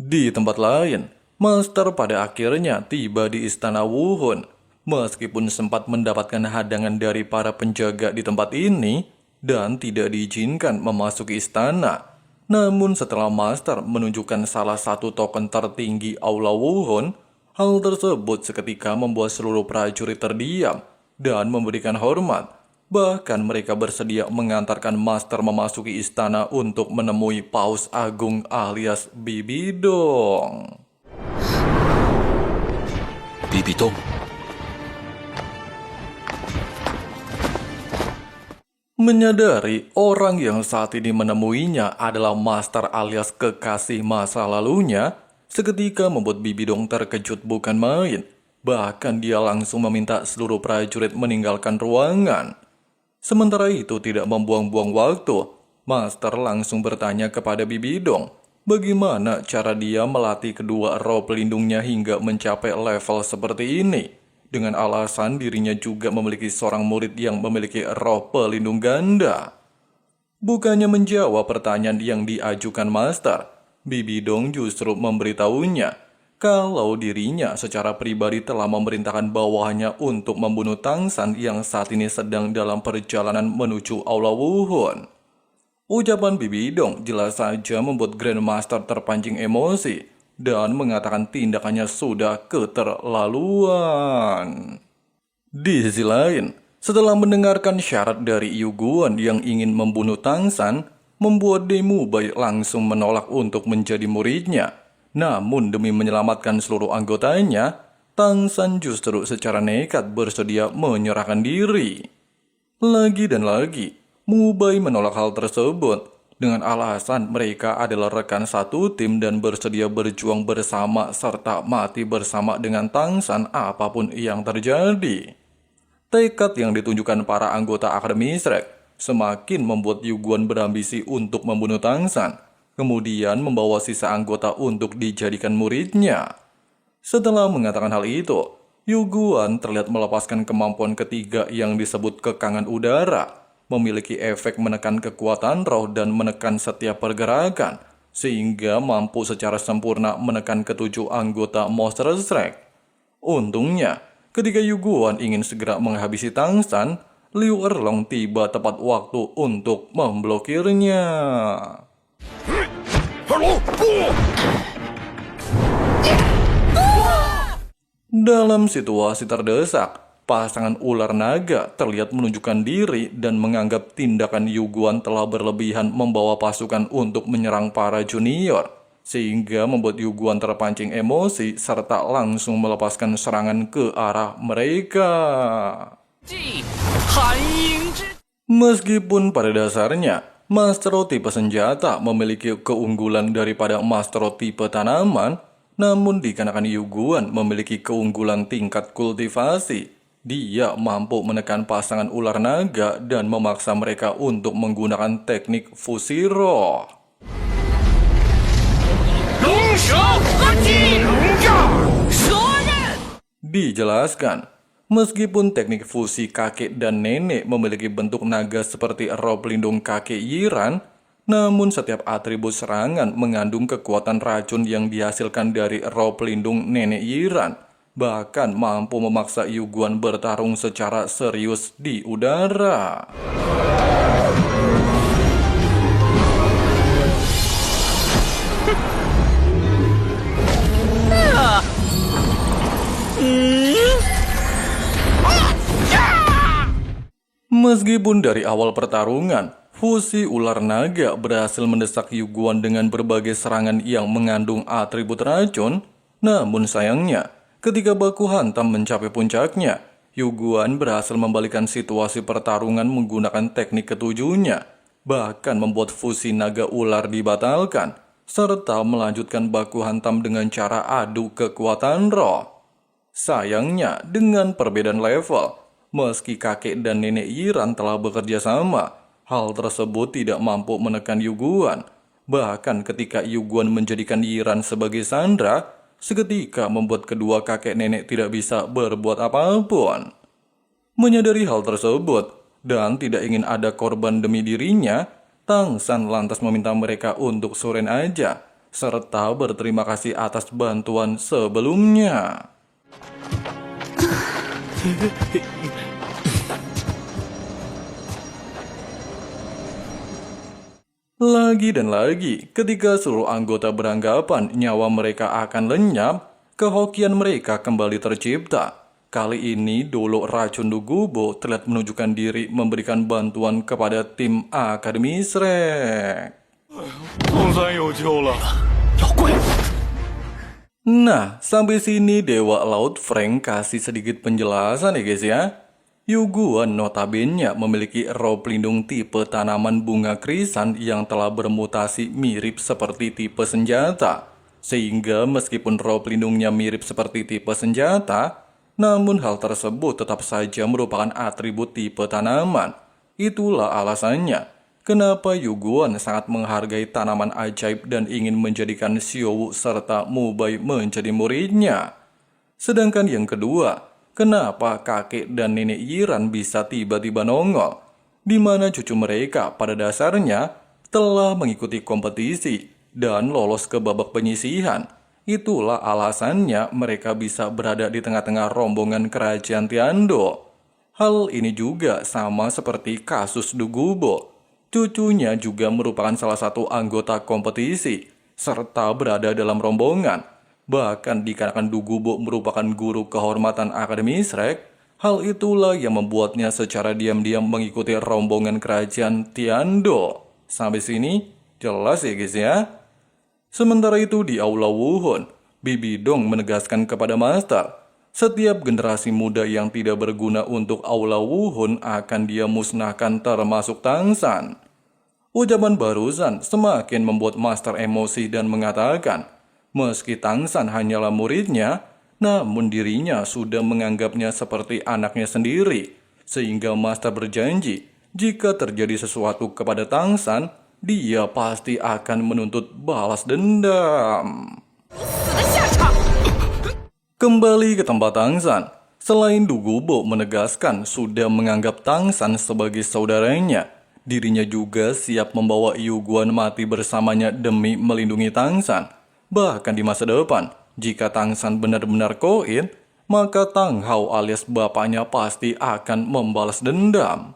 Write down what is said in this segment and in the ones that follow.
Di tempat lain, Master pada akhirnya tiba di istana Wuhun. Meskipun sempat mendapatkan hadangan dari para penjaga di tempat ini dan tidak diizinkan memasuki istana. Namun setelah Master menunjukkan salah satu token tertinggi Aula Wuhun, hal tersebut seketika membuat seluruh prajurit terdiam dan memberikan hormat. Bahkan mereka bersedia mengantarkan Master memasuki istana untuk menemui Paus Agung alias Bibidong. Bibidong. Menyadari orang yang saat ini menemuinya adalah Master alias kekasih masa lalunya, seketika membuat Bibidong terkejut bukan main. Bahkan dia langsung meminta seluruh prajurit meninggalkan ruangan. Sementara itu tidak membuang-buang waktu, Master langsung bertanya kepada Bibidong, bagaimana cara dia melatih kedua roh pelindungnya hingga mencapai level seperti ini. Dengan alasan dirinya juga memiliki seorang murid yang memiliki roh pelindung ganda. Bukannya menjawab pertanyaan yang diajukan Master, Bibidong justru memberitahunya kalau dirinya secara pribadi telah memerintahkan bawahannya untuk membunuh Tangsan yang saat ini sedang dalam perjalanan menuju Aula Wuhun. Ucapan Bibidong jelas saja membuat Grandmaster terpancing emosi dan mengatakan tindakannya sudah keterlaluan. Di sisi lain, setelah mendengarkan syarat dari Yuguan yang ingin membunuh Tangsan, membuat Demu Bai langsung menolak untuk menjadi muridnya. Namun demi menyelamatkan seluruh anggotanya, Tangsan justru secara nekat bersedia menyerahkan diri. Lagi dan lagi, Mubai menolak hal tersebut dengan alasan mereka adalah rekan satu tim dan bersedia berjuang bersama serta mati bersama dengan Tangsan apapun yang terjadi. Tekad yang ditunjukkan para anggota Akademi Shrek semakin membuat Yuguan berambisi untuk membunuh Tangsan, kemudian membawa sisa anggota untuk dijadikan muridnya. Setelah mengatakan hal itu, Yuguan terlihat melepaskan kemampuan ketiga yang disebut kekangan udara, memiliki efek menekan kekuatan roh dan menekan setiap pergerakan, sehingga mampu secara sempurna menekan ketujuh anggota Monster Shrek. Untungnya, ketika Yuguan ingin segera menghabisi Tangsan, Liu Erlong tiba tepat waktu untuk memblokirnya. Dalam situasi terdesak, pasangan ular naga terlihat menunjukkan diri dan menganggap tindakan Yuguan telah berlebihan membawa pasukan untuk menyerang para junior, sehingga membuat Yuguan terpancing emosi serta langsung melepaskan serangan ke arah mereka. Meskipun pada dasarnya, Master tipe senjata memiliki keunggulan daripada Master tipe tanaman, namun dikarenakan Yuguan memiliki keunggulan tingkat kultivasi, dia mampu menekan pasangan ular naga dan memaksa mereka untuk menggunakan teknik fusi roh. Dijelaskan, meskipun teknik fusi kakek dan nenek memiliki bentuk naga seperti roh pelindung kakek Yiran, namun setiap atribut serangan mengandung kekuatan racun yang dihasilkan dari roh pelindung nenek Yiran, bahkan mampu memaksa Yuguan bertarung secara serius di udara. Meskipun dari awal pertarungan, fusi ular naga berhasil mendesak Yuguan dengan berbagai serangan yang mengandung atribut racun, namun sayangnya, ketika baku hantam mencapai puncaknya, Yuguan berhasil membalikan situasi pertarungan menggunakan teknik ketujuhnya, bahkan membuat fusi naga ular dibatalkan, serta melanjutkan baku hantam dengan cara adu kekuatan roh. Sayangnya, dengan perbedaan level, meski kakek dan nenek Yiran telah bekerja sama, hal tersebut tidak mampu menekan Yuguan. Bahkan ketika Yuguan menjadikan Yiran sebagai sandera, seketika membuat kedua kakek nenek tidak bisa berbuat apapun. Menyadari hal tersebut, dan tidak ingin ada korban demi dirinya, Tangsan lantas meminta mereka untuk suren aja, serta berterima kasih atas bantuan sebelumnya. Lagi dan lagi, ketika seluruh anggota beranggapan nyawa mereka akan lenyap, kehokian mereka kembali tercipta. Kali ini Dolo Racun Dugubo terlihat menunjukkan diri memberikan bantuan kepada tim Akademi Shrek. Nah, sampai sini Dewa Laut Frank kasih sedikit penjelasan ya guys ya. Yuguan notabene memiliki roh pelindung tipe tanaman bunga krisan yang telah bermutasi mirip seperti tipe senjata. Sehingga meskipun roh pelindungnya mirip seperti tipe senjata, namun hal tersebut tetap saja merupakan atribut tipe tanaman. Itulah alasannya kenapa Yuguan sangat menghargai tanaman ajaib dan ingin menjadikan Xiaowu serta Mubai menjadi muridnya. Sedangkan yang kedua, kenapa kakek dan nenek Yiran bisa tiba-tiba nongol, di mana cucu mereka pada dasarnya telah mengikuti kompetisi dan lolos ke babak penyisihan. Itulah alasannya mereka bisa berada di tengah-tengah rombongan kerajaan Tiando. Hal ini juga sama seperti kasus Dugubo. Cucunya juga merupakan salah satu anggota kompetisi, serta berada dalam rombongan. Bahkan dikarenakan Dugubo merupakan guru kehormatan Akademi Shrek, hal itulah yang membuatnya secara diam-diam mengikuti rombongan kerajaan Tiando. Sampai sini jelas ya guys ya. Sementara itu di Aula Wuhun, Bibi Dong menegaskan kepada Master, setiap generasi muda yang tidak berguna untuk Aula Wuhun akan dia musnahkan termasuk Tangsan. Ucapan barusan semakin membuat Master emosi dan mengatakan, meski Tangsan hanyalah muridnya, namun dirinya sudah menganggapnya seperti anaknya sendiri. Sehingga Master berjanji, jika terjadi sesuatu kepada Tangsan, dia pasti akan menuntut balas dendam. Kembali ke tempat Tangsan, selain Dugubo menegaskan sudah menganggap Tangsan sebagai saudaranya, dirinya juga siap membawa Yuguan mati bersamanya demi melindungi Tangsan. Bahkan di masa depan, jika Tangsan benar-benar koin, maka Tang Hao alias bapaknya pasti akan membalas dendam.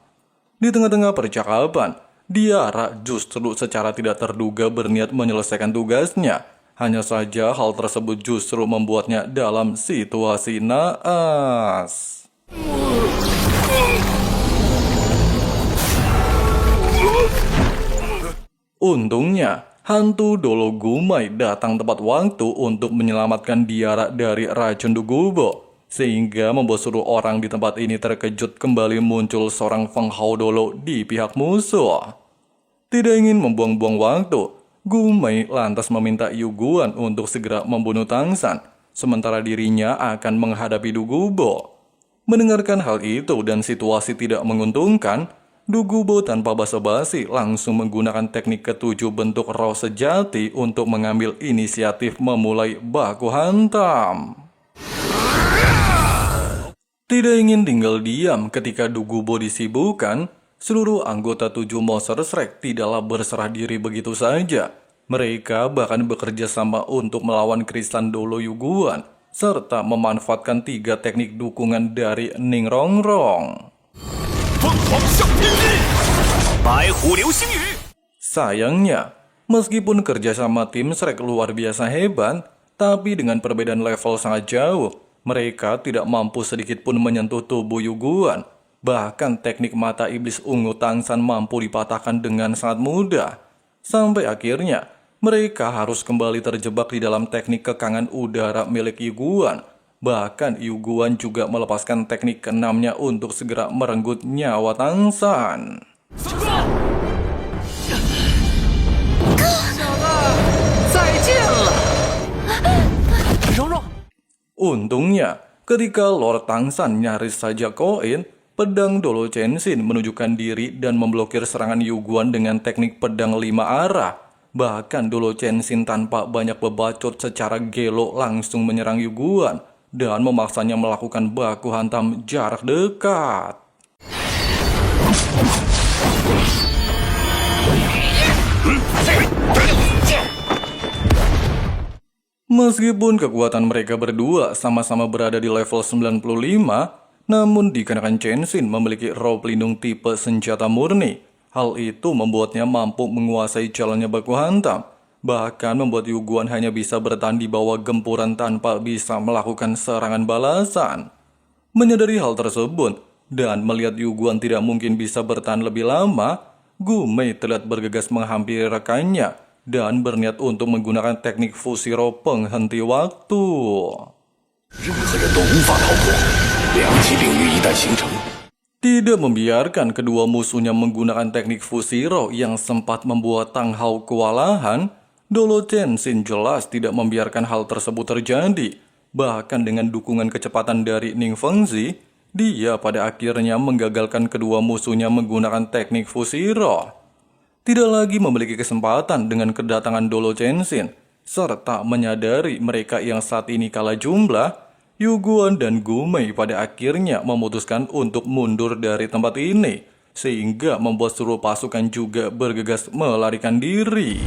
Di tengah-tengah percakapan, Diara justru secara tidak terduga berniat menyelesaikan tugasnya. Hanya saja hal tersebut justru membuatnya dalam situasi naas. Untungnya, hantu Dolo Gumai datang tepat waktu untuk menyelamatkan Diara dari racun Dugubo, sehingga membuat seluruh orang di tempat ini terkejut kembali muncul seorang Feng Hao Dolo di pihak musuh. Tidak ingin membuang-buang waktu, Gumai lantas meminta Yuguan untuk segera membunuh Tangsan, sementara dirinya akan menghadapi Dugubo. Mendengarkan hal itu dan situasi tidak menguntungkan, Dugubo tanpa basa-basi langsung menggunakan teknik ketujuh bentuk roh sejati untuk mengambil inisiatif memulai baku hantam. Tidak ingin tinggal diam ketika Dugubo disibukkan, seluruh anggota 7 Monster Shrek tidaklah berserah diri begitu saja. Mereka bahkan bekerja sama untuk melawan Kristan Dolo Yuguan, serta memanfaatkan 3 teknik dukungan dari Ning Rongrong. Sayangnya, meskipun kerjasama tim Shrek luar biasa hebat, tapi dengan perbedaan level sangat jauh, mereka tidak mampu sedikit pun menyentuh tubuh Yuguan. Bahkan teknik mata iblis ungu Tangsan mampu dipatahkan dengan sangat mudah. Sampai akhirnya, mereka harus kembali terjebak di dalam teknik kekangan udara milik Yuguan. Bahkan Yuguan juga melepaskan teknik keenamnya untuk segera merenggut nyawa Tangsan. Untungnya, ketika Lord Tangsan nyaris saja koin, pedang Dolo Chenshin menunjukkan diri dan memblokir serangan Yuguan dengan teknik pedang 5 arah. Bahkan Dolo Chenshin tanpa banyak bebacot secara gelo langsung menyerang Yuguan dan memaksanya melakukan baku hantam jarak dekat. Meskipun kekuatan mereka berdua sama-sama berada di level 95, namun dikarenakan Chenshin memiliki roh pelindung tipe senjata murni, hal itu membuatnya mampu menguasai jalannya baku hantam, bahkan membuat Yu Guan hanya bisa bertahan di bawah gempuran tanpa bisa melakukan serangan balasan. Menyadari hal tersebut, dan melihat Yu Guan tidak mungkin bisa bertahan lebih lama, Gu Mei terlihat bergegas menghampiri rekannya dan berniat untuk menggunakan teknik Fushiro penghenti waktu. 任何人都无法逃脱，两级领域一旦形成， Tidak membiarkan kedua musuhnya menggunakan teknik Fushiro yang sempat membuat Tang Hao kewalahan, Dolo Chenshin jelas tidak membiarkan hal tersebut terjadi. Bahkan dengan dukungan kecepatan dari Ning Fengzi, dia pada akhirnya menggagalkan kedua musuhnya menggunakan teknik Fushiro. Tidak lagi memiliki kesempatan dengan kedatangan Dolo Chenshin, serta menyadari mereka yang saat ini kalah jumlah, Yu Guan dan Gu Mei pada akhirnya memutuskan untuk mundur dari tempat ini, sehingga membuat seluruh pasukan juga bergegas melarikan diri.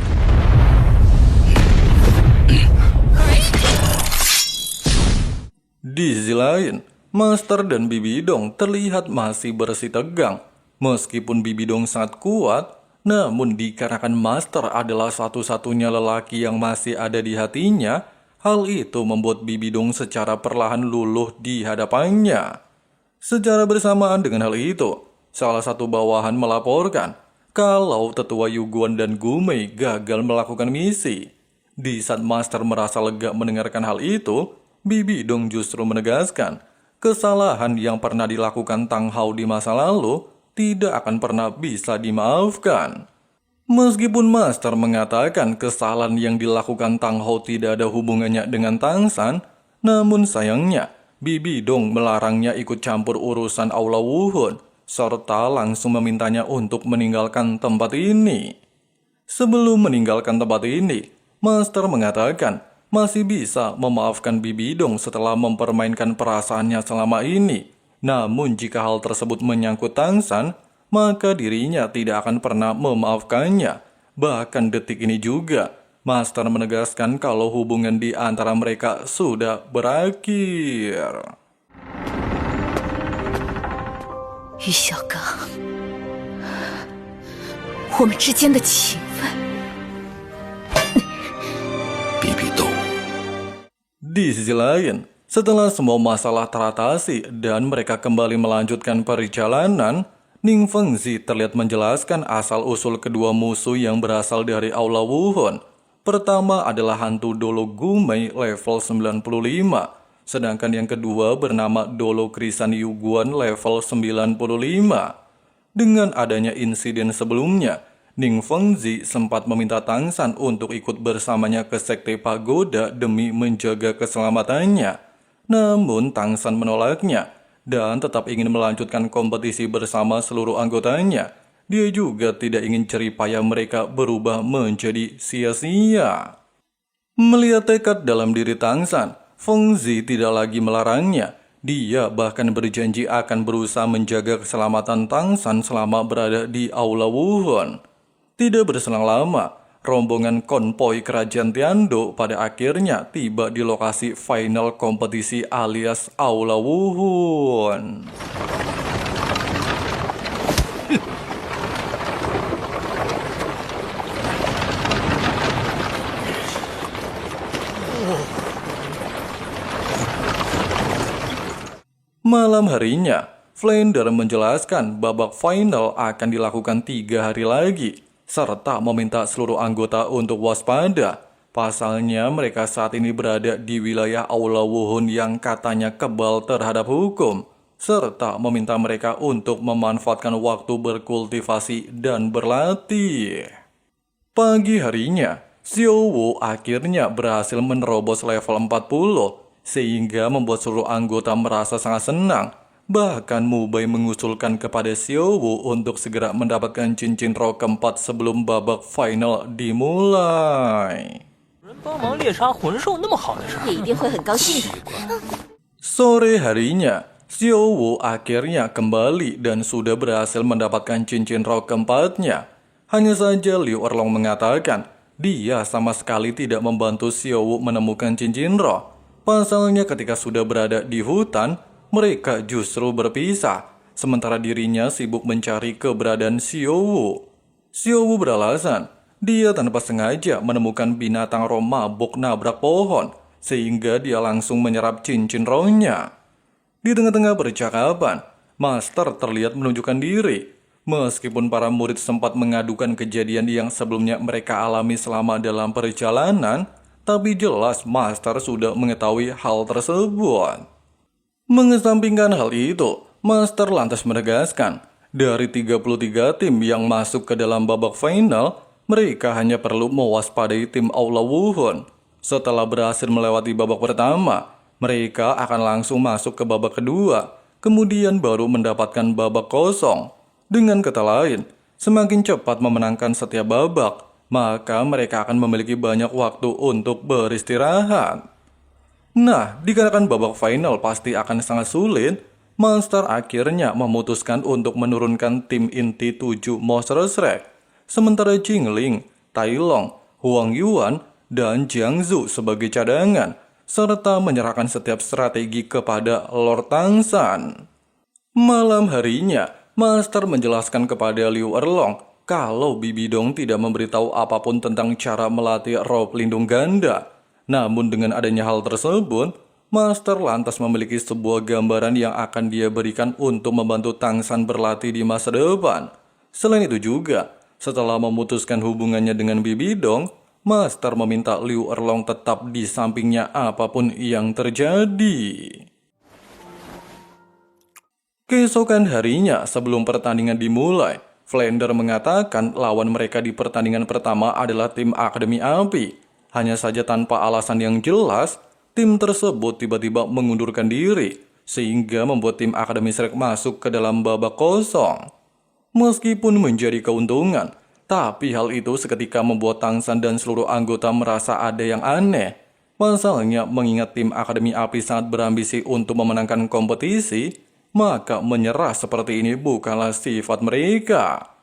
Di sisi lain, Master dan Bibi Dong terlihat masih bersih tegang. Meskipun Bibi Dong sangat kuat, namun dikarenakan Master adalah satu-satunya lelaki yang masih ada di hatinya, hal itu membuat Bibi Dong secara perlahan luluh di hadapannya. Secara bersamaan dengan hal itu, salah satu bawahan melaporkan kalau tetua Yu Guan dan Gu Mei gagal melakukan misi. Di saat Master merasa lega mendengarkan hal itu, Bibi Dong justru menegaskan kesalahan yang pernah dilakukan Tang Hao di masa lalu tidak akan pernah bisa dimaafkan. Meskipun Master mengatakan kesalahan yang dilakukan Tang Hao tidak ada hubungannya dengan Tang San, namun sayangnya Bibi Dong melarangnya ikut campur urusan Aula Wuhun, serta langsung memintanya untuk meninggalkan tempat ini. Sebelum meninggalkan tempat ini, Master mengatakan masih bisa memaafkan Bibi Dong setelah mempermainkan perasaannya selama ini. Namun jika hal tersebut menyangkut Tang San, maka dirinya tidak akan pernah memaafkannya. Bahkan detik ini juga, Master menegaskan kalau hubungan di antara mereka sudah berakhir. 于小刚，我们之间的情分。 比比斗， Di sisi lain, setelah semua masalah teratasi dan mereka kembali melanjutkan perjalanan, Ning Fengzi terlihat menjelaskan asal-usul kedua musuh yang berasal dari Aula Wuhun. Pertama adalah hantu Dolo Gu Mei level 95, sedangkan yang kedua bernama Dolo Krisan Yu Guan level 95. Dengan adanya insiden sebelumnya, Ning Fengzi sempat meminta Tang San untuk ikut bersamanya ke Sekte Pagoda demi menjaga keselamatannya. Namun Tang San menolaknya dan tetap ingin melanjutkan kompetisi bersama seluruh anggotanya. Dia juga tidak ingin jeripaya mereka berubah menjadi sia-sia. Melihat tekad dalam diri Tang San, Fengzi tidak lagi melarangnya. Dia bahkan berjanji akan berusaha menjaga keselamatan Tang San selama berada di Aula Wuhun. Tidak berselang lama, rombongan konvoi kerajaan Tiando pada akhirnya tiba di lokasi final kompetisi alias Aula Wuhun. Malam harinya, Flander menjelaskan babak final akan dilakukan 3 hari lagi, serta meminta seluruh anggota untuk waspada. Pasalnya mereka saat ini berada di wilayah Aula Wuhun yang katanya kebal terhadap hukum, serta meminta mereka untuk memanfaatkan waktu berkultivasi dan berlatih. Pagi harinya, Xiao Wu akhirnya berhasil menerobos level 40, sehingga membuat seluruh anggota merasa sangat senang. Bahkan Mubai mengusulkan kepada Xiao Wu untuk segera mendapatkan cincin roh keempat sebelum babak final dimulai. Sore harinya, Xiao Wu akhirnya kembali dan sudah berhasil mendapatkan cincin roh keempatnya. Hanya saja Liu Erlong mengatakan dia sama sekali tidak membantu Xiaowu menemukan cincin roh. Pasalnya ketika sudah berada di hutan, mereka justru berpisah, sementara dirinya sibuk mencari keberadaan Xiaowu. Xiaowu beralasan, dia tanpa sengaja menemukan binatang roh mabuk nabrak pohon, sehingga dia langsung menyerap cincin rohnya. Di tengah-tengah percakapan, Master terlihat menunjukkan diri. Meskipun para murid sempat mengadukan kejadian yang sebelumnya mereka alami selama dalam perjalanan, tapi jelas Master sudah mengetahui hal tersebut. Mengesampingkan hal itu, Master lantas menegaskan, dari 33 tim yang masuk ke dalam babak final, mereka hanya perlu mewaspadai tim Aula Wuhun. Setelah berhasil melewati babak pertama, mereka akan langsung masuk ke babak kedua, kemudian baru mendapatkan babak kosong. Dengan kata lain, semakin cepat memenangkan setiap babak, maka mereka akan memiliki banyak waktu untuk beristirahat. Nah, dikarenakan babak final pasti akan sangat sulit, Master akhirnya memutuskan untuk menurunkan tim inti 7 Monster Shrek, sementara Jingling, Tai Long, Huang Yuan, dan Jiang Zhu sebagai cadangan, serta menyerahkan setiap strategi kepada Lord Tangsan. Malam harinya, Master menjelaskan kepada Liu Erlong kalau Bibi Dong tidak memberitahu apapun tentang cara melatih roh pelindung ganda. Namun dengan adanya hal tersebut, Master lantas memiliki sebuah gambaran yang akan dia berikan untuk membantu Tangsan berlatih di masa depan. Selain itu juga, setelah memutuskan hubungannya dengan Bibi Dong, Master meminta Liu Erlong tetap di sampingnya apapun yang terjadi. Keesokan harinya sebelum pertandingan dimulai, Flander mengatakan lawan mereka di pertandingan pertama adalah tim Akademi Api. Hanya saja tanpa alasan yang jelas, tim tersebut tiba-tiba mengundurkan diri, sehingga membuat tim Akademi Shrek masuk ke dalam babak kosong. Meskipun menjadi keuntungan, tapi hal itu seketika membuat Tangsan dan seluruh anggota merasa ada yang aneh. Pasalnya mengingat tim Akademi Api sangat berambisi untuk memenangkan kompetisi, maka menyerah seperti ini bukanlah sifat mereka.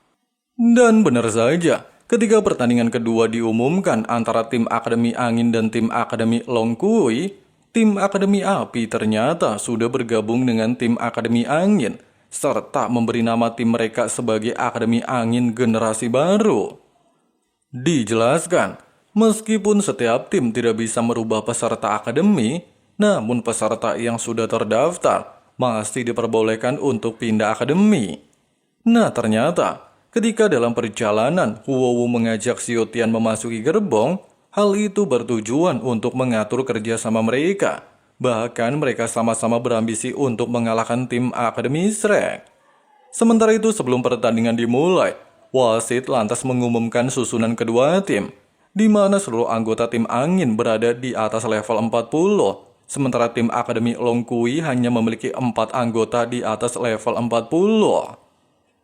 Dan benar saja, ketika pertandingan kedua diumumkan antara tim Akademi Angin dan tim Akademi Long Kui, tim Akademi Api ternyata sudah bergabung dengan tim Akademi Angin, serta memberi nama tim mereka sebagai Akademi Angin Generasi Baru. Dijelaskan, meskipun setiap tim tidak bisa merubah peserta akademi, namun peserta yang sudah terdaftar masih diperbolehkan untuk pindah akademi. Nah ternyata, ketika dalam perjalanan Huowu mengajak Xiaotian memasuki gerbong, hal itu bertujuan untuk mengatur kerjasama mereka. Bahkan mereka sama-sama berambisi untuk mengalahkan tim Akademi Shrek. Sementara itu sebelum pertandingan dimulai, wasit lantas mengumumkan susunan kedua tim, di mana seluruh anggota tim Angin berada di atas level 40, sementara tim Akademi Long Kui hanya memiliki 4 anggota di atas level 40.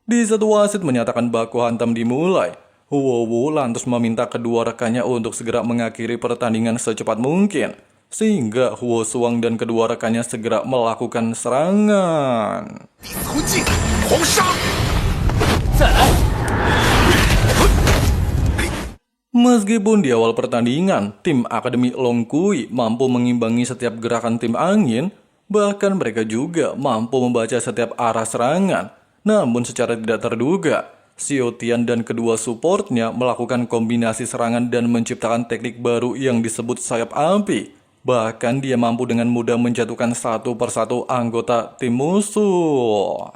Di saat wasit menyatakan baku hantam dimulai, Huowu lantas meminta kedua rekannya untuk segera mengakhiri pertandingan secepat mungkin, sehingga Huo Suang dan kedua rekannya segera melakukan serangan. Meskipun di awal pertandingan, tim Akademi Long Kui mampu mengimbangi setiap gerakan tim Angin, bahkan mereka juga mampu membaca setiap arah serangan. Namun secara tidak terduga, Xiaotian dan kedua supportnya melakukan kombinasi serangan dan menciptakan teknik baru yang disebut sayap api. Bahkan dia mampu dengan mudah menjatuhkan satu persatu anggota tim musuh.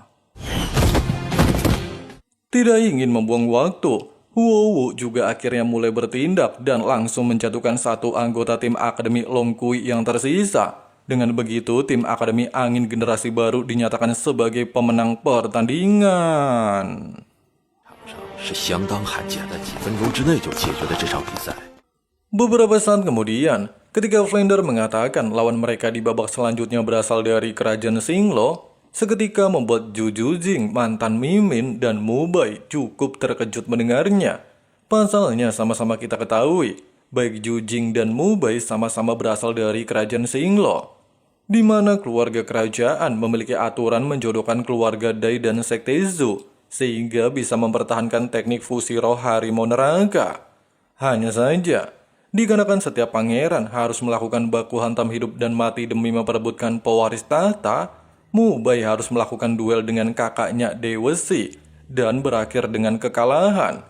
Tidak ingin membuang waktu, Huowu juga akhirnya mulai bertindak dan langsung menjatuhkan satu anggota tim Akademi Long Kui yang tersisa. Dengan begitu, tim Akademi Angin Generasi Baru dinyatakan sebagai pemenang pertandingan. Beberapa saat kemudian, ketika Flander mengatakan lawan mereka di babak selanjutnya berasal dari kerajaan Xinglo, seketika membuat Zhu Jujing, mantan Mimin, dan Mubai cukup terkejut mendengarnya. Pasalnya sama-sama kita ketahui, baik Jujing dan Mubai sama-sama berasal dari kerajaan Xinglo, di mana keluarga kerajaan memiliki aturan menjodohkan keluarga Dai dan Sekte Zhu, sehingga bisa mempertahankan teknik fusi roh harimau neraka. Hanya saja, dikarenakan setiap pangeran harus melakukan baku hantam hidup dan mati demi memperebutkan pewaris tahta, Mubai harus melakukan duel dengan kakaknya Dewa Shi dan berakhir dengan kekalahan.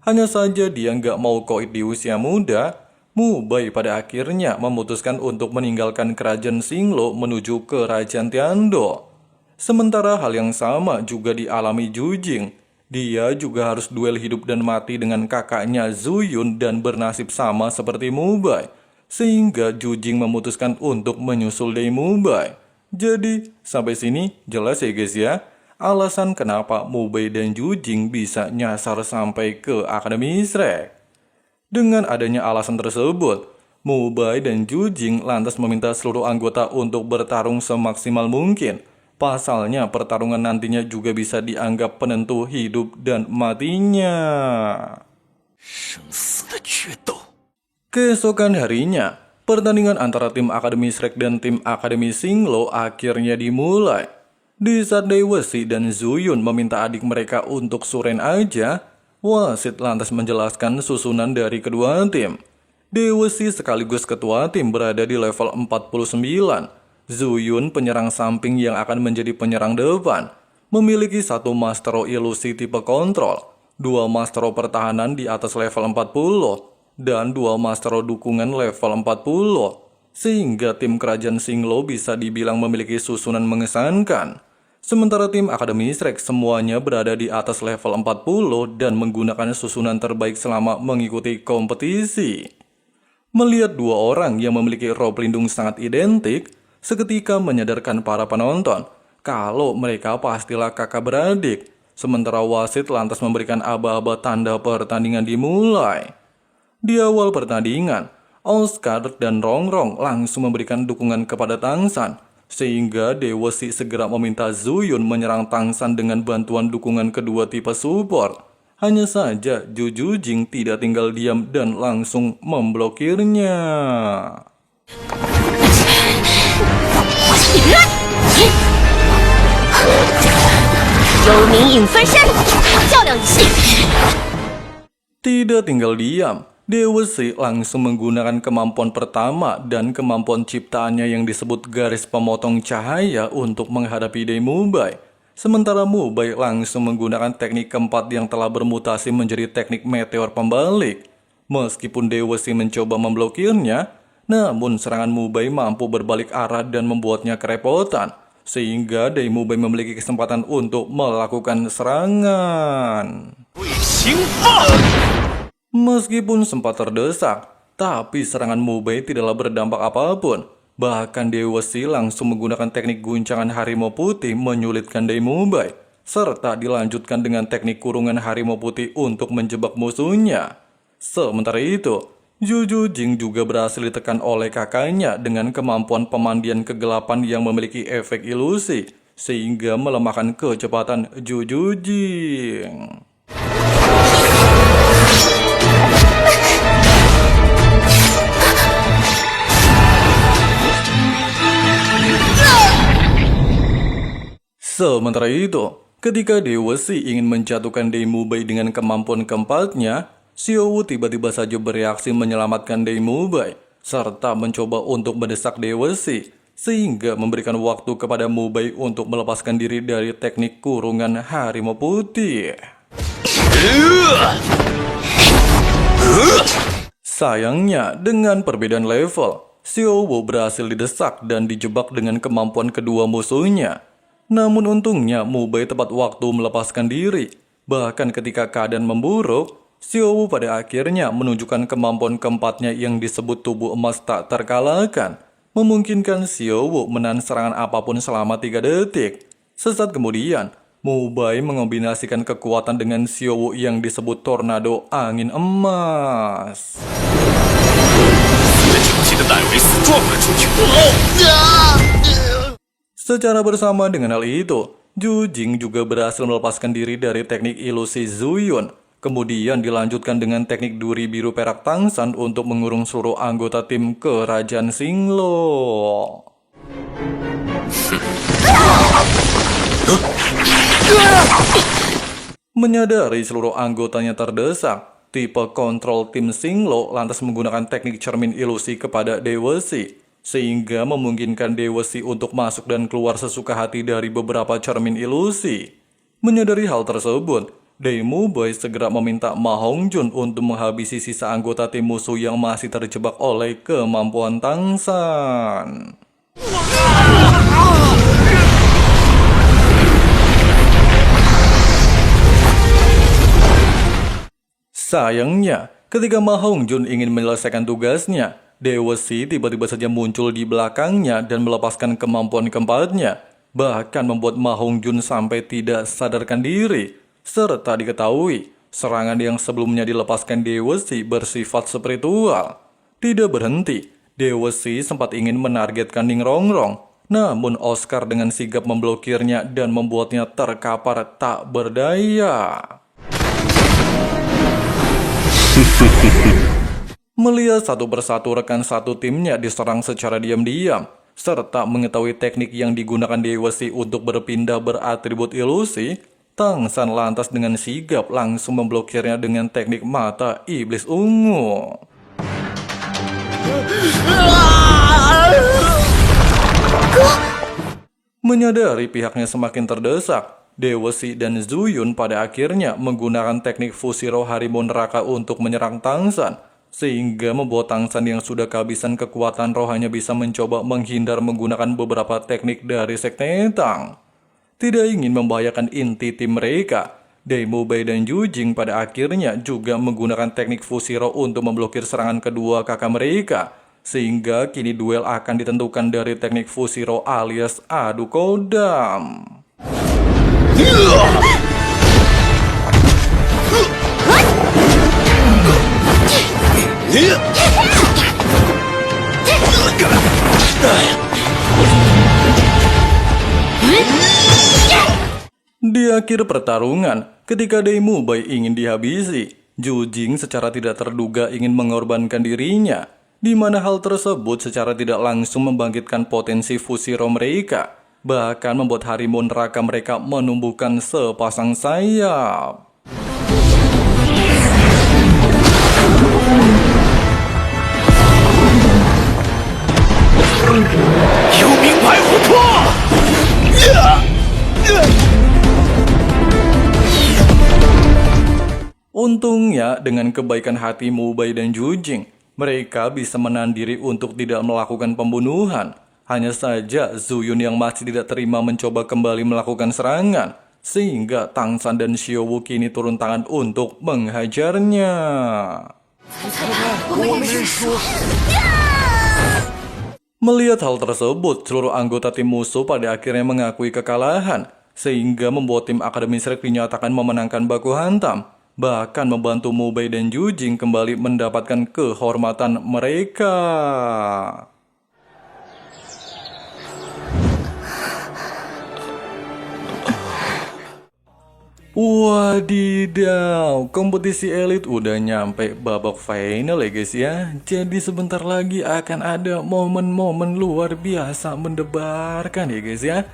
Hanya saja dia nggak mau koit di usia muda, Mubai pada akhirnya memutuskan untuk meninggalkan kerajaan Xinglo menuju kerajaan Tiando. Sementara hal yang sama juga dialami Jujing. Dia juga harus duel hidup dan mati dengan kakaknya Zuyun dan bernasib sama seperti Mubai. Sehingga Jujing memutuskan untuk menyusul Dai Mubai. Jadi, sampai sini jelas ya guys ya, alasan kenapa Mubai dan Jujing bisa nyasar sampai ke Akademi Shrek. Dengan adanya alasan tersebut, Mubai dan Jujing lantas meminta seluruh anggota untuk bertarung semaksimal mungkin. Pasalnya pertarungan nantinya juga bisa dianggap penentu hidup dan matinya. 生死的决斗。 Keesokan harinya, pertandingan antara tim Akademi Shrek dan tim Akademi Xinglo akhirnya dimulai. Di saat Dewa Shi dan Zuyun meminta adik mereka untuk suren aja, wasit lantas menjelaskan susunan dari kedua tim. Dewa Shi sekaligus ketua tim berada di level 49. Zuyun penyerang samping yang akan menjadi penyerang depan. Memiliki satu Mastero Ilusi tipe kontrol, dua Mastero pertahanan di atas level 40, dan dua Mastero dukungan level 40. Sehingga tim kerajaan Xinglo bisa dibilang memiliki susunan mengesankan. Sementara tim Akademi Shrek semuanya berada di atas level 40 dan menggunakan susunan terbaik selama mengikuti kompetisi. Melihat dua orang yang memiliki role pelindung sangat identik, seketika menyadarkan para penonton kalau mereka pastilah kakak beradik. Sementara wasit lantas memberikan aba-aba tanda pertandingan dimulai. Di awal pertandingan, Oscar dan Rongrong langsung memberikan dukungan kepada Tangsan. Sehingga Dewa Shi segera meminta Zuyun menyerang Tangsan dengan bantuan dukungan kedua tipe support. Hanya saja Jujing tidak tinggal diam dan langsung memblokirnya. 幽冥影分身，较量一系。 Tidak tinggal diam, Dewa Shi langsung menggunakan kemampuan pertama dan kemampuan ciptaannya yang disebut garis pemotong cahaya untuk menghadapi Dai Mubai. Sementara Mubai langsung menggunakan teknik keempat yang telah bermutasi menjadi teknik meteor pembalik. Meskipun Dewa Shi mencoba memblokirnya, namun serangan Mubai mampu berbalik arah dan membuatnya kerepotan. Sehingga Dai Mubai memiliki kesempatan untuk melakukan serangan. Meskipun sempat terdesak, tapi serangan Mubai tidaklah berdampak apapun. Bahkan Dewa Shi langsung menggunakan teknik guncangan harimau putih menyulitkan Dai Mubai, serta dilanjutkan dengan teknik kurungan harimau putih untuk menjebak musuhnya. Sementara itu, Jujing juga berhasil ditekan oleh kakaknya dengan kemampuan pemandian kegelapan yang memiliki efek ilusi, sehingga melemahkan kecepatan Jujing. Sementara itu, ketika Dewa Shi ingin menjatuhkan Dai Mubai dengan kemampuan keempatnya, Xiaowu tiba-tiba saja bereaksi menyelamatkan Dai Mubai, serta mencoba untuk mendesak Dewa Shi, sehingga memberikan waktu kepada Mubai untuk melepaskan diri dari teknik kurungan harimau putih. Sayangnya, dengan perbedaan level, Xiaowu berhasil didesak dan dijebak dengan kemampuan kedua musuhnya. Namun untungnya Mubai tepat waktu melepaskan diri. Bahkan ketika keadaan memburuk, Xiaowu pada akhirnya menunjukkan kemampuan keempatnya yang disebut tubuh emas tak terkalahkan, memungkinkan Xiaowu menahan serangan apapun selama 3 detik. Sesaat kemudian, Mubai mengombinasikan kekuatan dengan Xiaowu yang disebut tornado angin emas. Secara bersama dengan hal itu, Jujing juga berhasil melepaskan diri dari teknik ilusi Zuyun. Kemudian dilanjutkan dengan teknik duri biru perak Tangsan untuk mengurung seluruh anggota tim kerajaan Xinglo. Menyadari seluruh anggotanya terdesak, tipe kontrol tim Xinglo lantas menggunakan teknik cermin ilusi kepada Dewa Shi, sehingga memungkinkan Dewa Shi untuk masuk dan keluar sesuka hati dari beberapa cermin ilusi. Menyadari hal tersebut, Daemu Boy segera meminta Ma Hongjun untuk menghabisi sisa anggota tim musuh yang masih terjebak oleh kemampuan Tangsan. Sayangnya, ketika Ma Hongjun ingin menyelesaikan tugasnya, Dewa Shi tiba-tiba saja muncul di belakangnya dan melepaskan kemampuan keempatnya, bahkan membuat Ma Hongjun sampai tidak sadarkan diri. Serta diketahui, serangan yang sebelumnya dilepaskan Dewa Shi bersifat spiritual. Tidak berhenti, Dewa Shi sempat ingin menargetkan Ning Rongrong, namun Oscar dengan sigap memblokirnya dan membuatnya terkapar tak berdaya. Melihat satu persatu rekan satu timnya diserang secara diam-diam, serta mengetahui teknik yang digunakan Dewa Shi untuk berpindah beratribut ilusi, Tangsan lantas dengan sigap langsung memblokirnya dengan teknik mata iblis ungu. Menyadari pihaknya semakin terdesak, Dewa Shi dan Zhu Yun pada akhirnya menggunakan teknik fusi roh harimau neraka untuk menyerang Tangsan, sehingga membuat Tangsan yang sudah kehabisan kekuatan roh hanya bisa mencoba menghindar menggunakan beberapa teknik dari Sekte Tang. Tidak ingin membahayakan inti tim mereka, Daemu Bai dan Yu Jing pada akhirnya juga menggunakan teknik fusi roh untuk memblokir serangan kedua kakak mereka, sehingga kini duel akan ditentukan dari teknik fusi roh alias adu kodam. Di akhir pertarungan, ketika Daemu Bai ingin dihabisi, Yu Jing secara tidak terduga ingin mengorbankan dirinya, di mana hal tersebut secara tidak langsung membangkitkan potensi fusi roh mereka, bahkan membuat harimau neraka mereka menumbuhkan sepasang sayap. Untungnya, dengan kebaikan hati Mu Bai dan Yu Jing, mereka bisa menahan diri untuk tidak melakukan pembunuhan. Hanya saja Zhu Yun yang masih tidak terima mencoba kembali melakukan serangan, sehingga Tangsan dan Xiaowu kini turun tangan untuk menghajarnya. Melihat hal tersebut, seluruh anggota tim musuh pada akhirnya mengakui kekalahan, sehingga membuat tim Akademi Shrek dinyatakan memenangkan baku hantam, bahkan membantu Mu Bai dan Yu Jing kembali mendapatkan kehormatan mereka. Wadidaw, kompetisi elit udah nyampe babak final ya guys ya. Jadi sebentar lagi akan ada momen-momen luar biasa mendebarkan ya guys ya.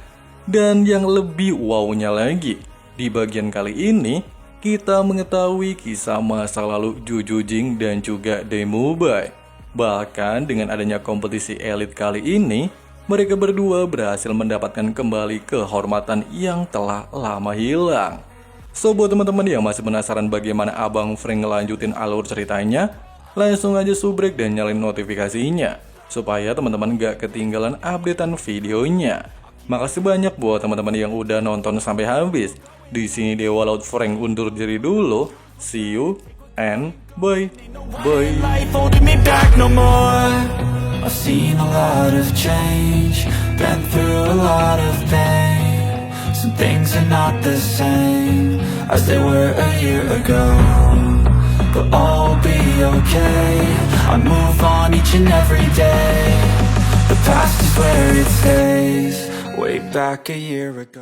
Dan yang lebih wownya lagi, di bagian kali ini kita mengetahui kisah masa lalu Yu Jing dan juga Daemu Bai. Bahkan dengan adanya kompetisi elit kali ini, mereka berdua berhasil mendapatkan kembali kehormatan yang telah lama hilang. So buat teman-teman yang masih penasaran bagaimana Abang Frank ngelanjutin alur ceritanya, langsung aja subrek dan nyalain notifikasinya, supaya teman-teman gak ketinggalan updatean videonya. Makasih banyak buat teman-teman yang udah nonton sampai habis. Di sini Dewa Laut Frank undur diri dulu. See you and bye. Bye. I've seen a lot of change, been through a lot of pain. Some things are not the same as they were a year ago, but all will be okay. I move on each and every day. The past is where it stays, way back a year ago.